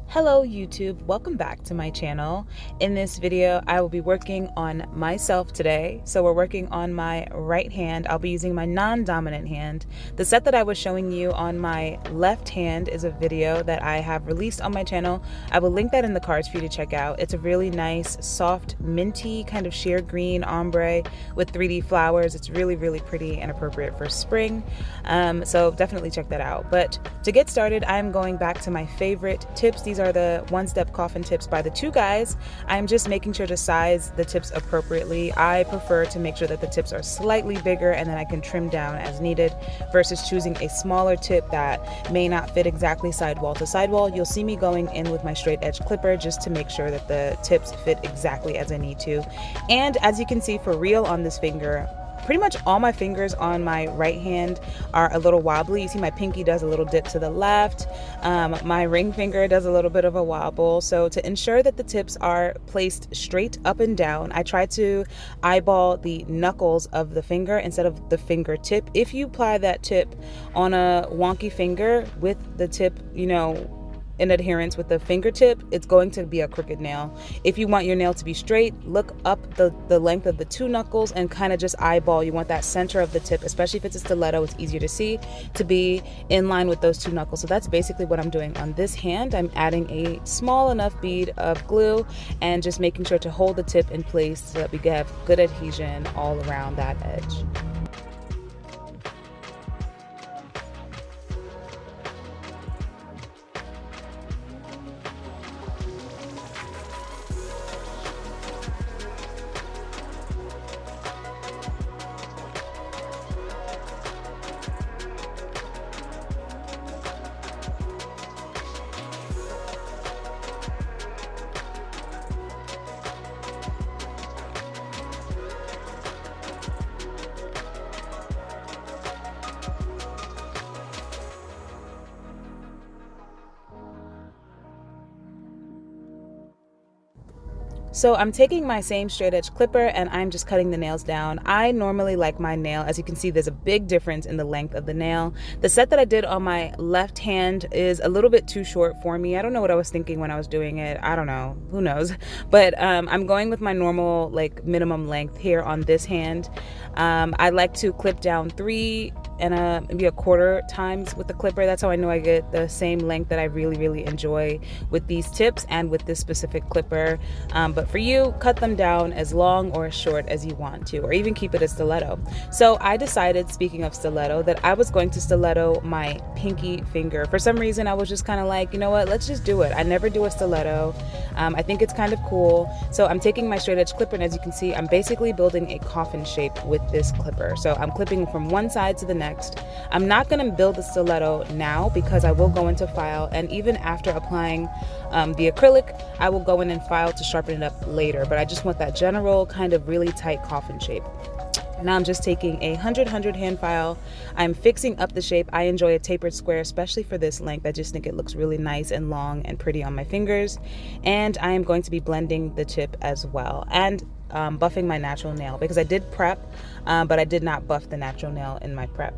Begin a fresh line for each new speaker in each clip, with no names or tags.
Hello YouTube, welcome back to my channel. In this video, I will be working on myself today. So we're working on my right hand. I'll be using my non-dominant hand. The set that I was showing you on my left hand is a video that I have released on my channel. I will link that in the cards for you to check out. It's a really nice, soft, minty kind of sheer green ombre with 3D flowers. It's really pretty and appropriate for spring. So definitely check that out. But to get started, I'm going back to my favorite tips. These are the one-step coffin tips by the two guys. I'm just making sure to size the tips appropriately. I prefer to make sure that the tips are slightly bigger and then I can trim down as needed versus choosing a smaller tip that may not fit exactly sidewall to sidewall. You'll see me going in with my straight edge clipper just to make sure that the tips fit exactly as I need to. And as you can see for real on this finger, pretty much all my fingers on my right hand are a little wobbly. You see my pinky does a little dip to the left. My ring finger does a little bit of a wobble. So to ensure that the tips are placed straight up and down, I try to eyeball the knuckles of the finger instead of the fingertip. If you apply that tip on a wonky finger with the tip, in adherence with the fingertip, it's going to be a crooked nail. If you want your nail to be straight, look up the length of the two knuckles and kind of just eyeball. You want that center of the tip, especially if it's a stiletto, it's easier to see, to be in line with those two knuckles. So that's basically what I'm doing on this hand. I'm adding a small enough bead of glue and just making sure to hold the tip in place so that we have good adhesion all around that edge. So I'm taking my same straight edge clipper and I'm just cutting the nails down. I normally like my nail, as you can see, there's a big difference in the length of the nail. The set that I did on my left hand is a little bit too short for me. I don't know what I was thinking when I was doing it. I don't know, who knows? But I'm going with my normal minimum length here on this hand. I like to clip down 3 and maybe a quarter times with the clipper. That's how I know I get the same length that I really enjoy with these tips and with this specific clipper. But for you, cut them down as long or as short as you want to, or even keep it a stiletto. So I decided, speaking of stiletto, that I was going to stiletto my pinky finger. For some reason, I was just kind of like, you know what, let's just do it. I never do a stiletto. I think it's kind of cool. So I'm taking my straight edge clipper, and as you can see, I'm basically building a coffin shape with this clipper. So I'm clipping from one side to the next. I'm not going to build the stiletto now because I will go into file, and even after applying the acrylic, I will go in and file to sharpen it up later, but I just want that general kind of really tight coffin shape. Now I'm just taking a 100 hand file. I'm fixing up the shape. I enjoy a tapered square, especially for this length. I just think it looks really nice and long and pretty on my fingers. And I am going to be blending the tip as well, and buffing my natural nail, because I did prep, but I did not buff the natural nail in my prep.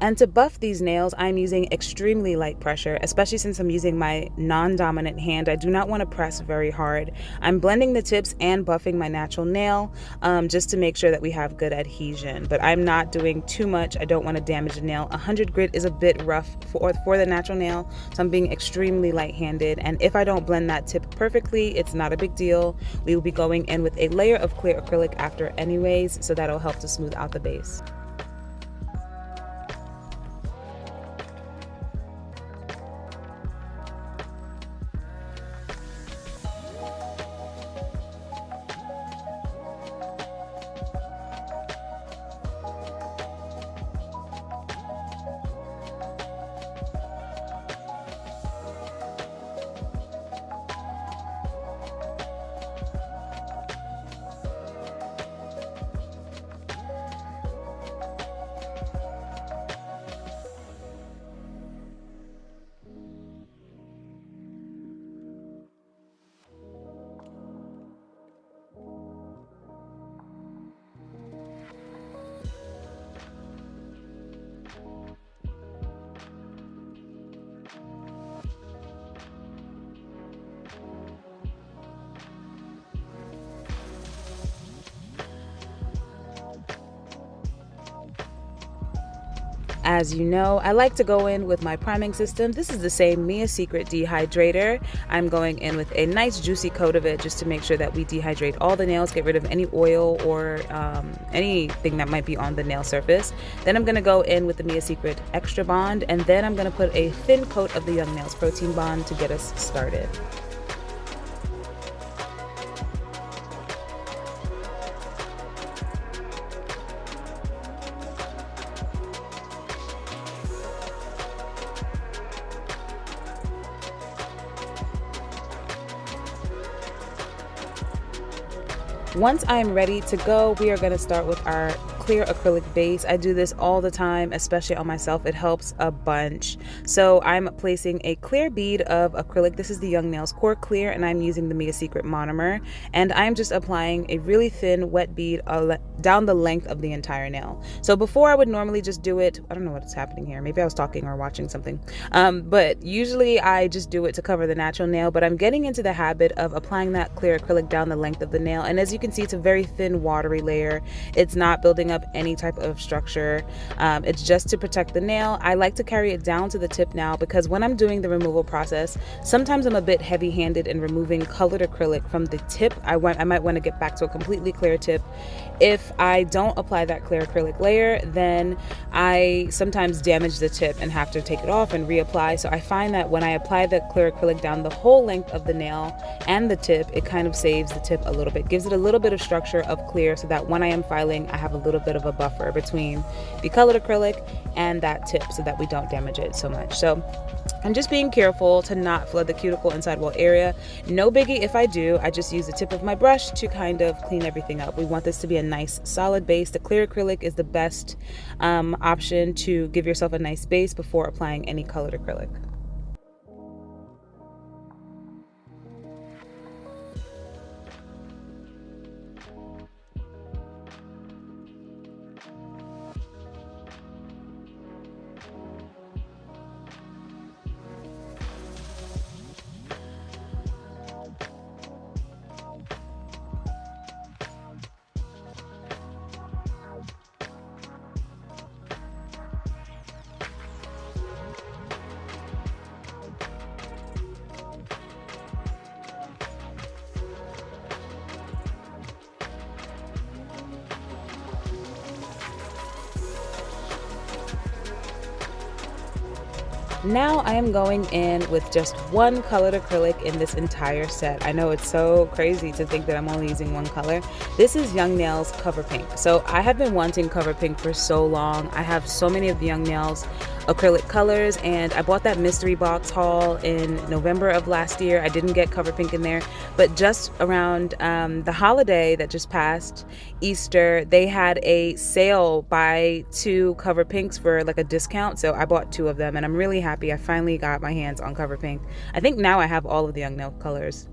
And to buff these nails, I'm using extremely light pressure, especially since I'm using my non-dominant hand. I do not want to press very hard. I'm blending the tips and buffing my natural nail just to make sure that we have good adhesion, but I'm not doing too much. I don't want to damage the nail. 100 grit is a bit rough for the natural nail, so I'm being extremely light-handed, and if I don't blend that tip perfectly, it's not a big deal. We will be going in with a layer of clear acrylic after anyways, so that'll help to smooth out the base. As you know, I like to go in with my priming system. This is the same Mia Secret dehydrator. I'm going in with a nice juicy coat of it just to make sure that we dehydrate all the nails, get rid of any oil or anything that might be on the nail surface. Then I'm going to go in with the Mia Secret Extra Bond, and then I'm going to put a thin coat of the Young Nails Protein Bond to get us started. Once I'm ready to go, we are going to start with our clear acrylic base. I do this all the time, especially on myself. It helps a bunch. So I'm placing a clear bead of acrylic. This is the Young Nails Core Clear, and I'm using the Mia Secret monomer. And I'm just applying a really thin wet bead down the length of the entire nail. So before I would normally just do it, I don't know what's happening here. Maybe I was talking or watching something. But usually I just do it to cover the natural nail, but I'm getting into the habit of applying that clear acrylic down the length of the nail. And as you can see, it's a very thin, watery layer. It's not building up any type of structure. It's just to protect the nail. I like to carry it down to the tip now because when I'm doing the removal process, sometimes I'm a bit heavy-handed in removing colored acrylic from the tip. I might want to get back to a completely clear tip. If I don't apply that clear acrylic layer, then I sometimes damage the tip and have to take it off and reapply. So I find that when I apply the clear acrylic down the whole length of the nail and the tip, it kind of saves the tip a little bit, gives it a little bit of structure of clear so that when I am filing, I have a little bit of a buffer between the colored acrylic and that tip so that we don't damage it so much. So I'm just being careful to not flood the cuticle and sidewall area. No biggie if I do. I just use the tip of my brush to kind of clean everything up. We want this to be a nice solid base. The clear acrylic is the best option to give yourself a nice base before applying any colored acrylic. Now I am going in with just one colored acrylic in this entire set. I know it's so crazy to think that I'm only using one color. This is Young Nails Cover Pink. So I have been wanting Cover Pink for so long. I have so many of the Young Nails acrylic colors, and I bought that mystery box haul in November of last year. I didn't get Cover Pink in there, but just around the holiday that just passed, Easter, they had a sale, buy 2 Cover Pinks for like a discount. So I bought 2 of them, and I'm really happy I finally got my hands on Cover Pink. I think now I have all of the Young Nail colors.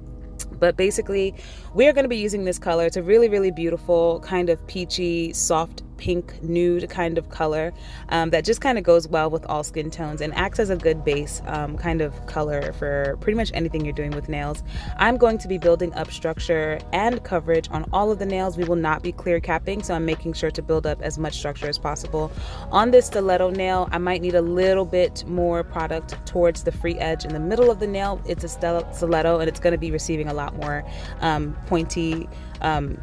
But basically, we are going to be using this color. It's a really, really beautiful, kind of peachy, soft pink nude kind of color that just kind of goes well with all skin tones and acts as a good base kind of color for pretty much anything you're doing with nails. I'm going to be building up structure and coverage on all of the nails. We will not be clear capping, so I'm making sure to build up as much structure as possible. On this stiletto nail, I might need a little bit more product towards the free edge in the middle of the nail. It's a stiletto and it's going to be receiving a lot more pointy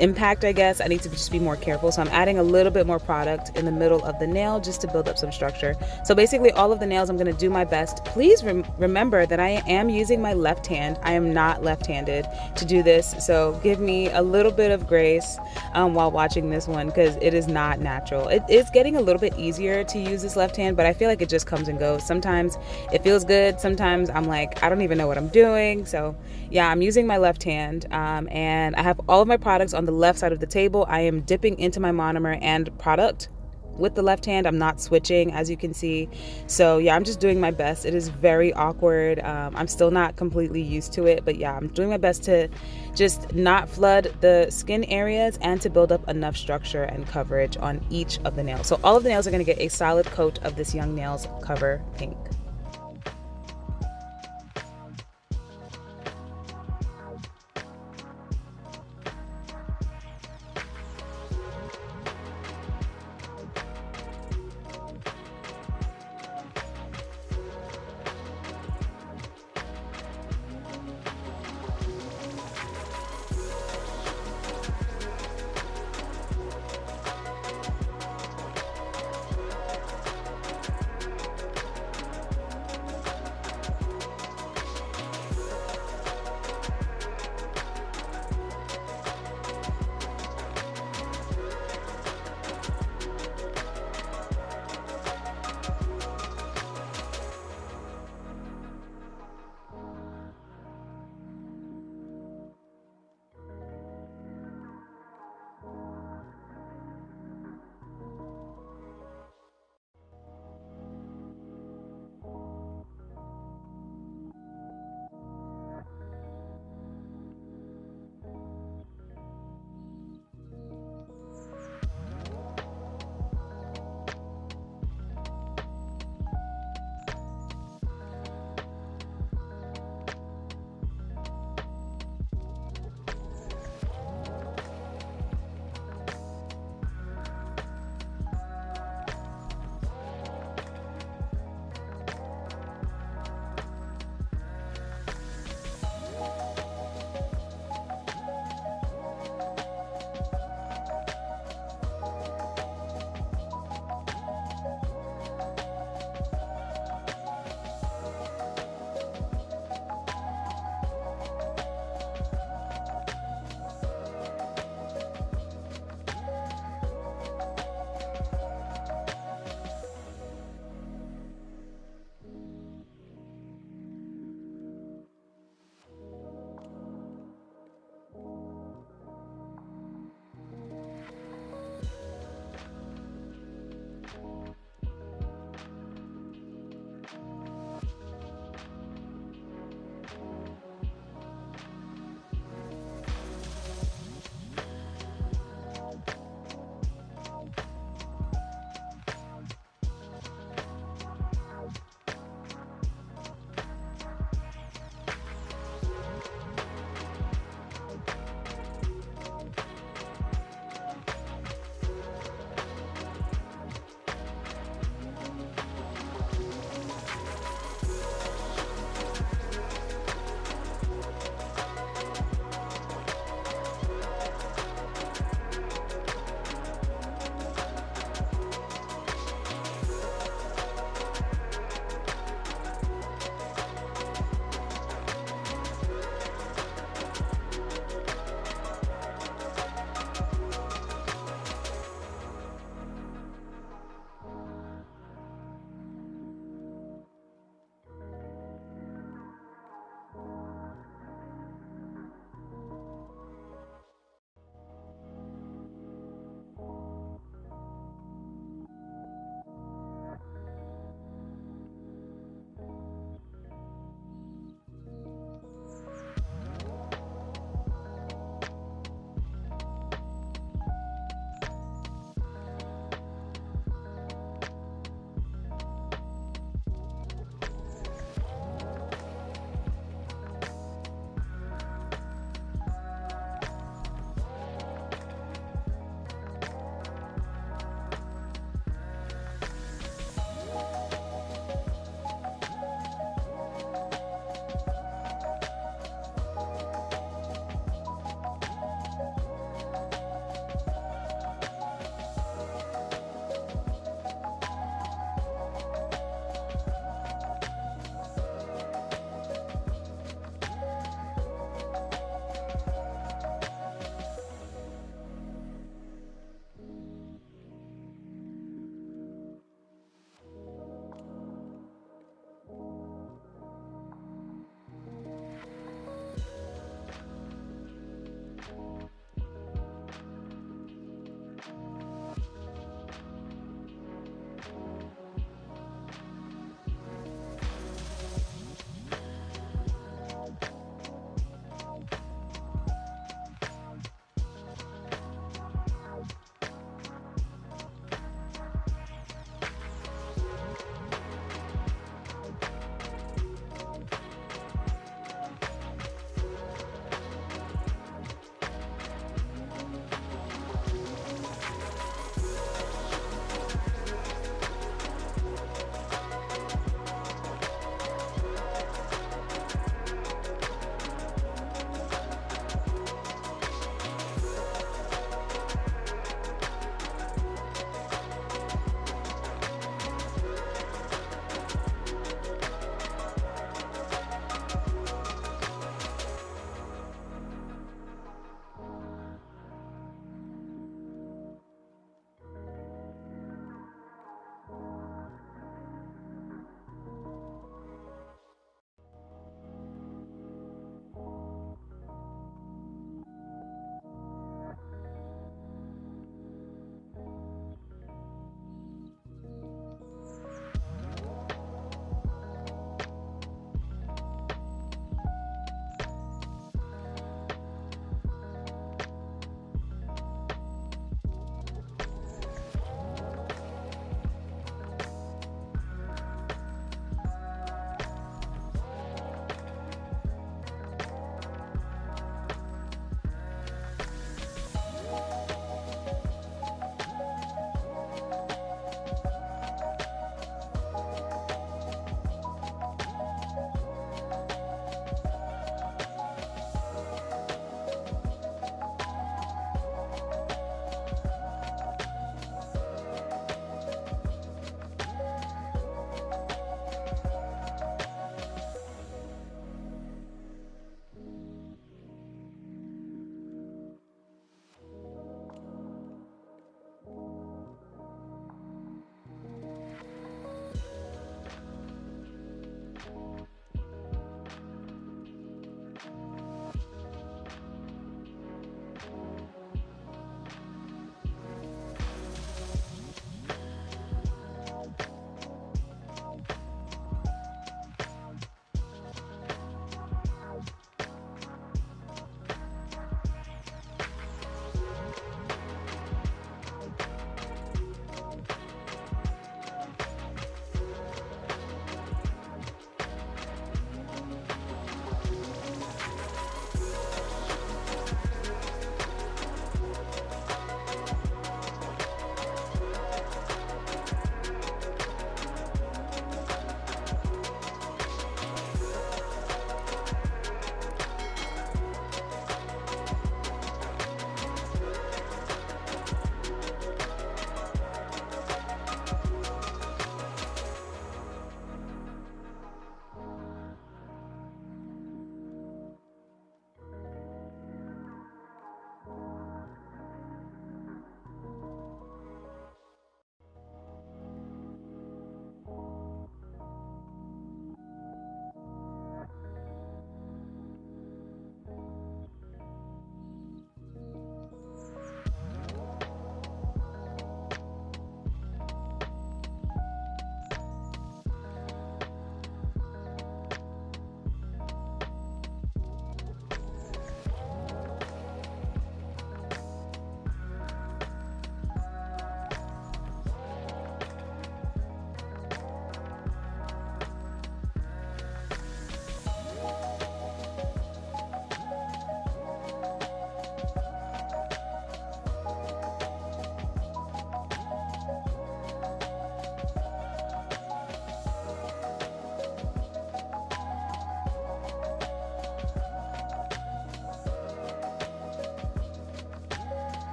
impact, I guess. I need to just be more careful, so I'm adding a little bit more product in the middle of the nail just to build up some structure. So basically all of the nails I'm going to do my best. Please remember that I am using my left hand. I am not left-handed to do this, so give me a little bit of grace while watching this one, because it is not natural. It is getting a little bit easier to use this left hand, but I feel like it just comes and goes. Sometimes it feels good, sometimes I'm like, I don't even know what I'm doing. So yeah, I'm using my left hand, and I have all of my products on the left side of the table. I am dipping into my monomer and product with the left hand. I'm not switching, as you can see. So yeah, I'm just doing my best. It is very awkward. I'm still not completely used to it, but yeah, I'm doing my best to just not flood the skin areas and to build up enough structure and coverage on each of the nails. So all of the nails are going to get a solid coat of this Young Nails Cover Pink.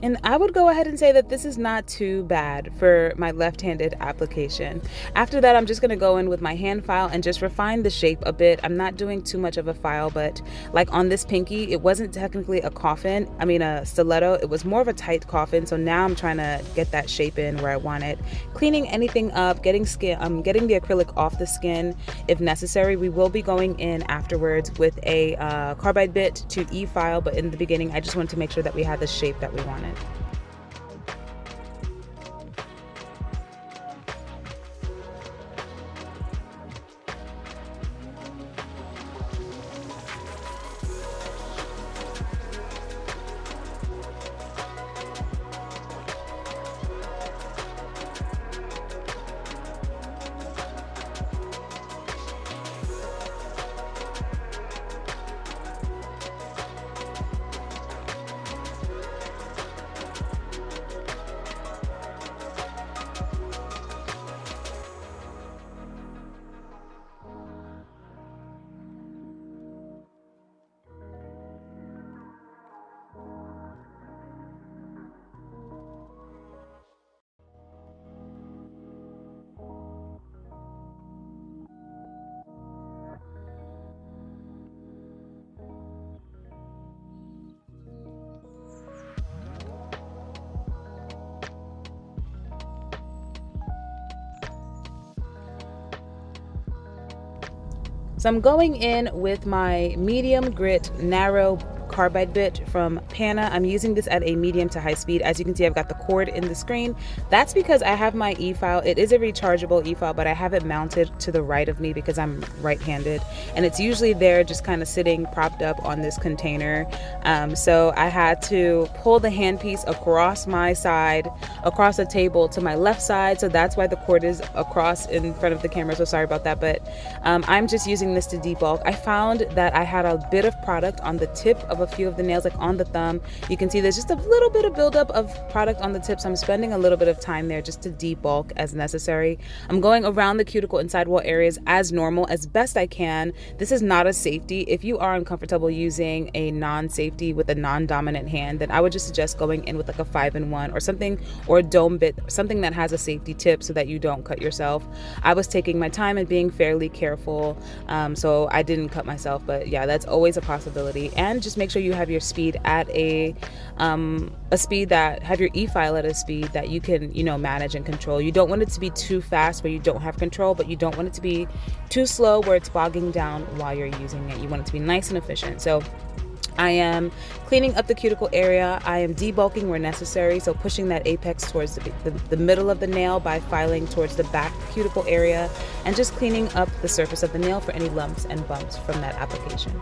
And I would go ahead and say that this is not too bad for my left-handed application. After that, I'm just going to go in with my hand file and just refine the shape a bit. I'm not doing too much of a file, but like on this pinky, it wasn't technically a coffin. I mean, a stiletto. It was more of a tight coffin. So now I'm trying to get that shape in where I want it. Cleaning anything up, getting getting the acrylic off the skin if necessary. We will be going in afterwards with a carbide bit to e-file, but in the beginning, I just wanted to make sure that we had the shape that we wanted. So I'm going in with my medium grit narrow carbide bit from Pana. I'm using this at a medium to high speed. As you can see, I've got the cord in the screen. That's because I have my e-file. It is a rechargeable e-file, but I have it mounted to the right of me because I'm right-handed, and it's usually there just kind of sitting propped up on this container. So I had to pull the handpiece across my side, across the table to my left side. So that's why the cord is across in front of the camera. So sorry about that, but I'm just using this to debulk. I found that I had a bit of product on the tip of a few of the nails, like on the thumb. You can see there's just a little bit of buildup of product on the tip, so I'm spending a little bit of time there just to debulk as necessary. I'm going around the cuticle and sidewall areas as normal, as best I can. This is not a safety. If you are uncomfortable using a non-safety with a non-dominant hand, then I would just suggest going in with like a 5-in-1 or something, or a dome bit, something that has a safety tip so that you don't cut yourself. I was taking my time and being fairly careful, so I didn't cut myself, but yeah, that's always a possibility. And just make sure you have your speed at a speed that, have your e-file at a speed that you can, manage and control. You don't want it to be too fast where you don't have control, but you don't want it to be too slow where it's bogging down while you're using it. You want it to be nice and efficient. So I am cleaning up the cuticle area. I am debulking where necessary, so pushing that apex towards the middle of the nail by filing towards the back cuticle area, and just cleaning up the surface of the nail for any lumps and bumps from that application.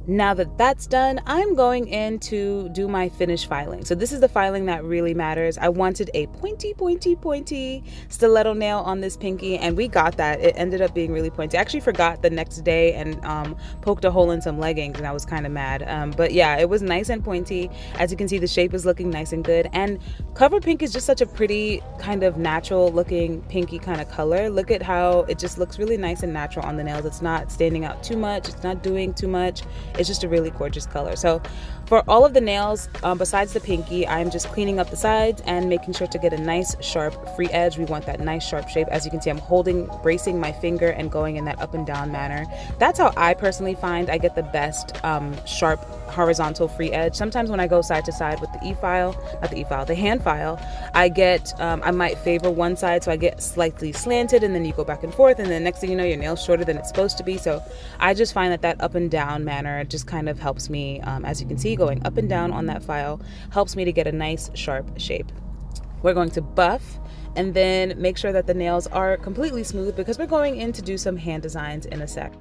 Now that that's done, I'm going in to do my finish filing. So this is the filing that really matters. I wanted a pointy stiletto nail on this pinky, and we got that. It ended up being really pointy. I actually forgot the next day and poked a hole in some leggings, and I was kind of mad. But yeah, it was nice and pointy. As you can see, the shape is looking nice and good. And cover pink is just such a pretty kind of natural looking pinky kind of color. Look at how it just looks really nice and natural on the nails. It's not standing out too much. It's not doing too much. It's just a really gorgeous color. So for all of the nails, besides the pinky, I'm just cleaning up the sides and making sure to get a nice sharp free edge. We want that nice sharp shape. As you can see, I'm bracing my finger and going in that up and down manner. That's how I personally find I get the best sharp horizontal free edge. Sometimes when I go side to side with the the hand file, I get, I might favor one side, so I get slightly slanted, and then you go back and forth, and then next thing you know, your nail's shorter than it's supposed to be. So I just find that up and down manner just kind of helps me, as you can see, going up and down on that file helps me to get a nice sharp shape. We're going to buff and then make sure that the nails are completely smooth, because we're going in to do some hand designs in a sec.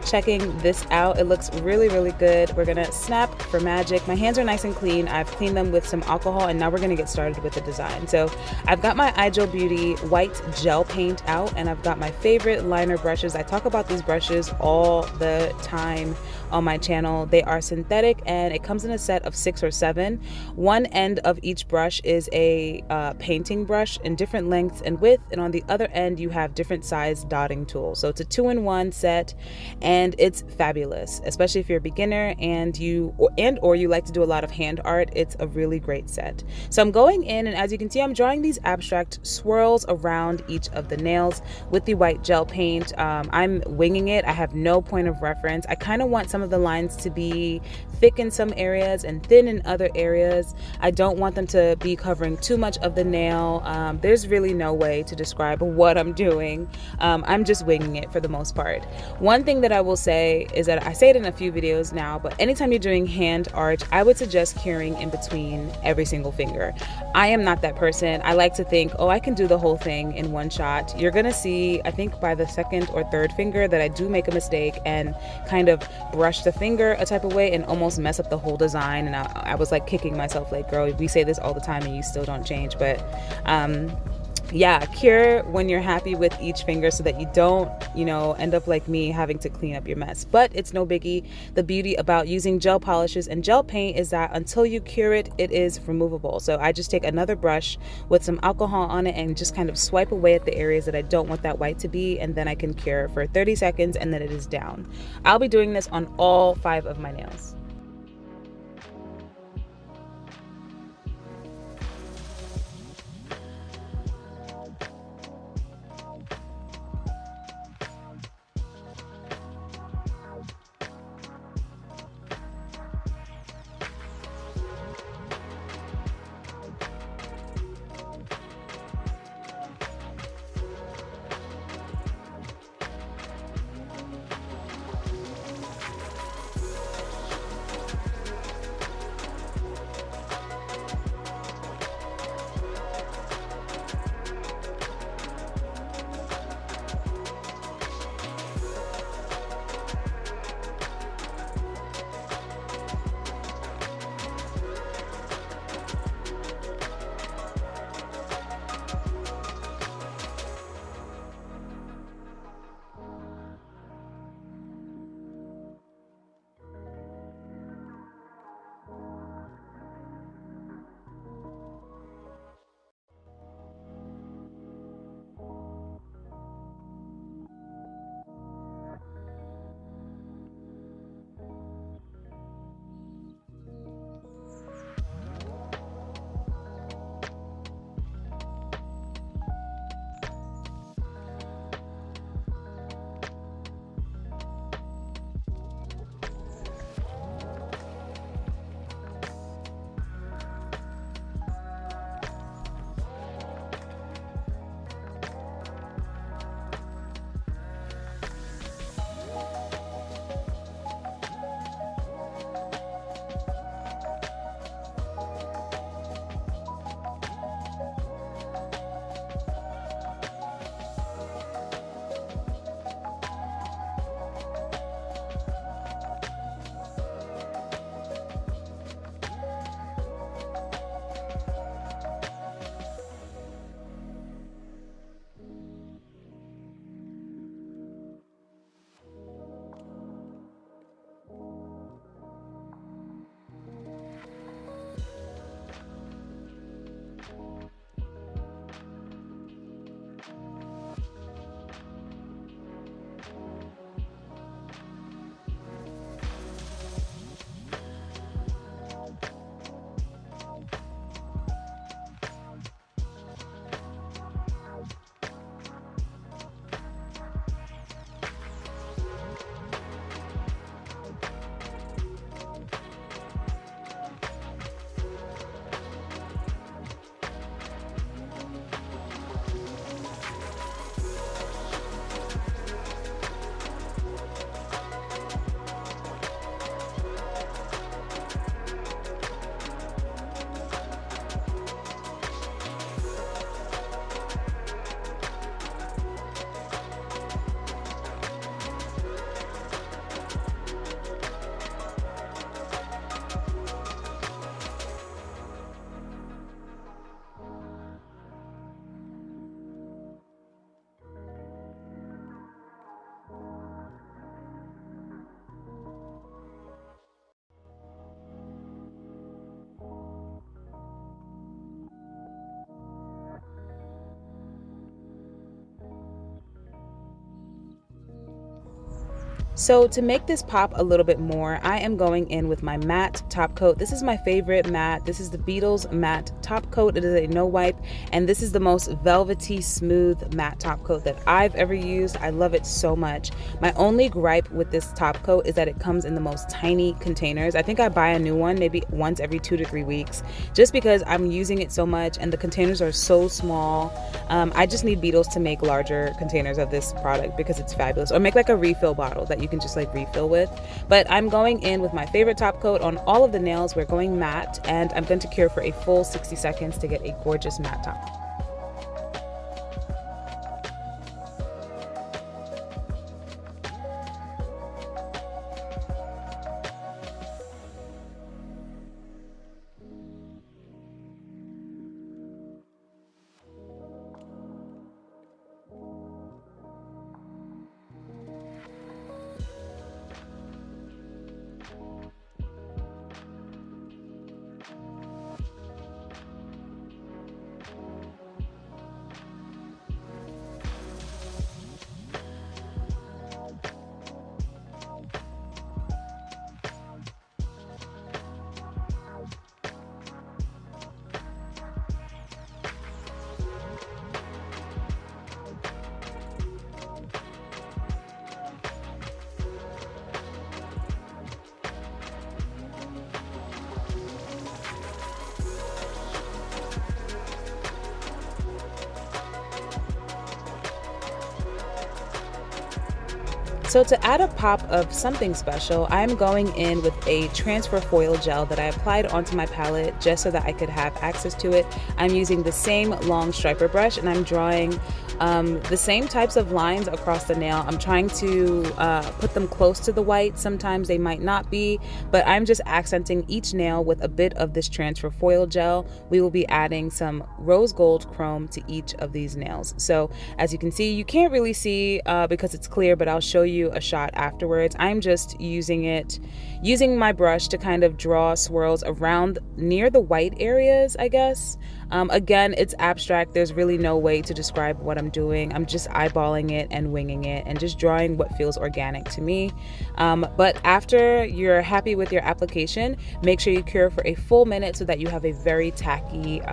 Checking this out, it looks really good. We're gonna snap for magic. My hands are nice and clean. I've cleaned them with some alcohol, and now we're gonna get started with the design. So I've got my Igel Beauty white gel paint out, and I've got my favorite liner brushes. I talk about these brushes all the time on my channel. They are synthetic, and it comes in a set of 6 or 7. One end of each brush is a painting brush in different lengths and width, and on the other end you have different size dotting tools. So it's a 2-in-1 set, and it's fabulous, especially if you're a beginner and you like to do a lot of hand art. It's a really great set. So I'm going in, and as you can see, I'm drawing these abstract swirls around each of the nails with the white gel paint. I'm winging it. I have no point of reference. I kind of want some of the lines to be thick in some areas and thin in other areas. I don't want them to be covering too much of the nail. There's really no way to describe what I'm doing. I'm just winging it for the most part. One thing that I will say is that I say it in a few videos now, but anytime you're doing hand art, I would suggest curing in between every single finger. I am not that person. I like to think, oh, I can do the whole thing in one shot. You're gonna see, I think by the second or third finger, that I do make a mistake and kind of brush the finger a type of way and almost mess up the whole design. And I was like kicking myself, like, girl, we say this all the time and you still don't change. But yeah, cure when you're happy with each finger so that you don't, end up like me having to clean up your mess. But it's no biggie. The beauty about using gel polishes and gel paint is that until you cure it, it is removable. So I just take another brush with some alcohol on it and just kind of swipe away at the areas that I don't want that white to be, and then I can cure for 30 seconds and then it is down. I'll be doing this on all 5 of my nails. So to make this pop a little bit more, I am going in with my matte top coat. This is my favorite matte. This is the Beatles matte top coat. It is a no wipe, and this is the most velvety, smooth matte top coat that I've ever used. I love it so much. My only gripe with this top coat is that it comes in the most tiny containers. I think I buy a new one maybe once every 2 to 3 weeks, just because I'm using it so much and the containers are so small. I just need Beatles to make larger containers of this product because it's fabulous, or make like a refill bottle that you can just like refill with. But I'm going in with my favorite top coat on all of the nails. We're going matte, and I'm going to cure for a full 60 seconds to get a gorgeous matte top. So to add a pop of something special, I'm going in with a transfer foil gel that I applied onto my palette just so that I could have access to it. I'm using the same long striper brush, and I'm drawing the same types of lines across the nail. I'm trying to put them close to the white. Sometimes they might not be, but I'm just accenting each nail with a bit of this transfer foil gel. We will be adding some rose gold chrome to each of these nails. So as you can see, you can't really see because it's clear, but I'll show you a shot afterwards. I'm just using my brush to kind of draw swirls around near the white areas, I guess. Again, it's abstract. There's really no way to describe what I'm doing. I'm just eyeballing it and winging it and just drawing what feels organic to me. But after you're happy with your application, make sure you cure for a full minute so that you have a very tacky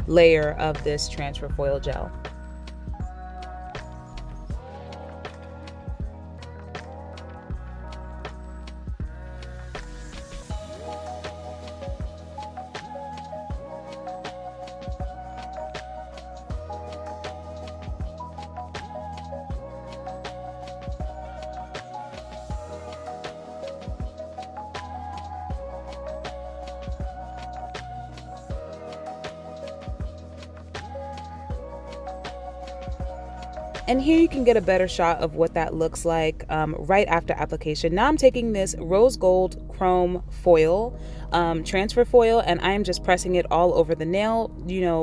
layer of this transfer foil gel. And here you can get a better shot of what that looks like right after application. Now I'm taking this rose gold chrome foil, transfer foil, and I'm just pressing it all over the nail,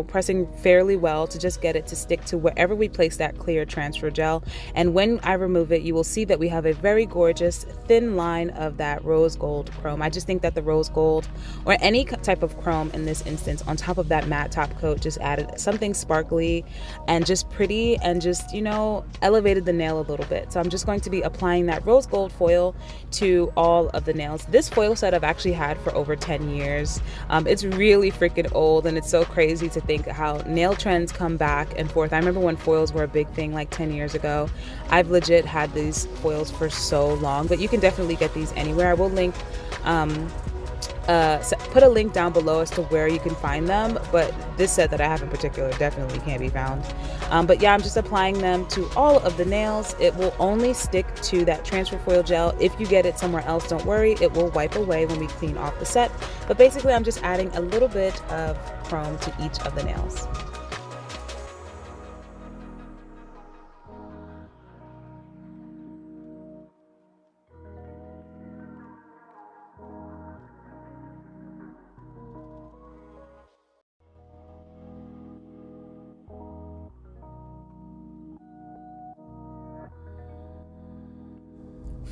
pressing fairly well to just get it to stick to wherever we place that clear transfer gel. And when I remove it, you will see that we have a very gorgeous thin line of that rose gold chrome. I just think that the rose gold, or any type of chrome in this instance, on top of that matte top coat just added something sparkly and just pretty, and just, elevated the nail a little bit. So I'm just going to be applying that rose gold foil to all of the nails. This foil set I've actually had for over 10 years. It's really freaking old, and it's so crazy to think how nail trends come back and forth. I remember when foils were a big thing like 10 years ago. I've legit had these foils for so long, but you can definitely get these anywhere. I will link put a link down below as to where you can find them, but this set that I have in particular definitely can't be found. But yeah, I'm just applying them to all of the nails. It will only stick to that transfer foil gel. If you get it somewhere else, don't worry, it will wipe away when we clean off the set. But basically I'm just adding a little bit of chrome to each of the nails.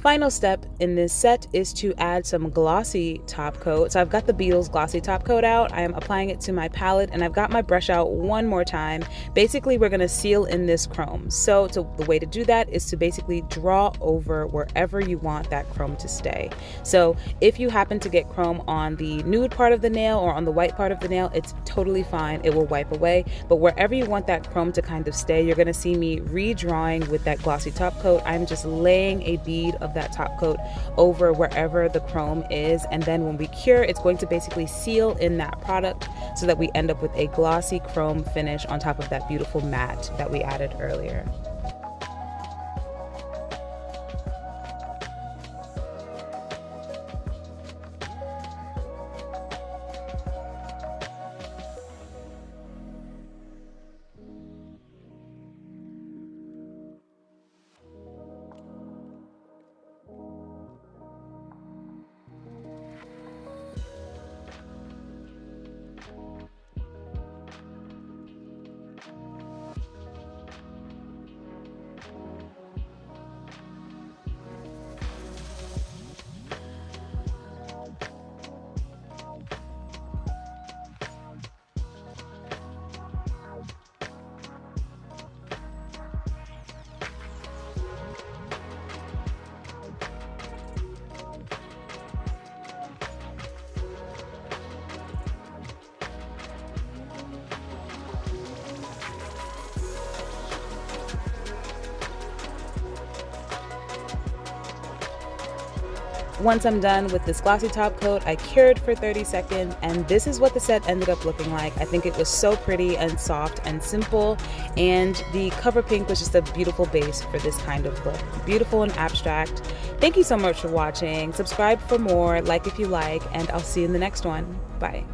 Final step in this set is to add some glossy top coat. So I've got the Beetles glossy top coat out. I am applying it to my palette, and I've got my brush out one more time. Basically, we're gonna seal in this chrome. So the way to do that is to basically draw over wherever you want that chrome to stay. So if you happen to get chrome on the nude part of the nail or on the white part of the nail, it's totally fine. It will wipe away. But wherever you want that chrome to kind of stay, you're gonna see me redrawing with that glossy top coat. I'm just laying a bead of that top coat over wherever the chrome is, and then when we cure, it's going to basically seal in that product so that we end up with a glossy chrome finish on top of that beautiful matte that we added earlier. Once I'm done with this glossy top coat, I cured for 30 seconds, and this is what the set ended up looking like. I think it was so pretty and soft and simple, and the cover pink was just a beautiful base for this kind of look. Beautiful and abstract. Thank you so much for watching. Subscribe for more, like if you like, and I'll see you in the next one. Bye.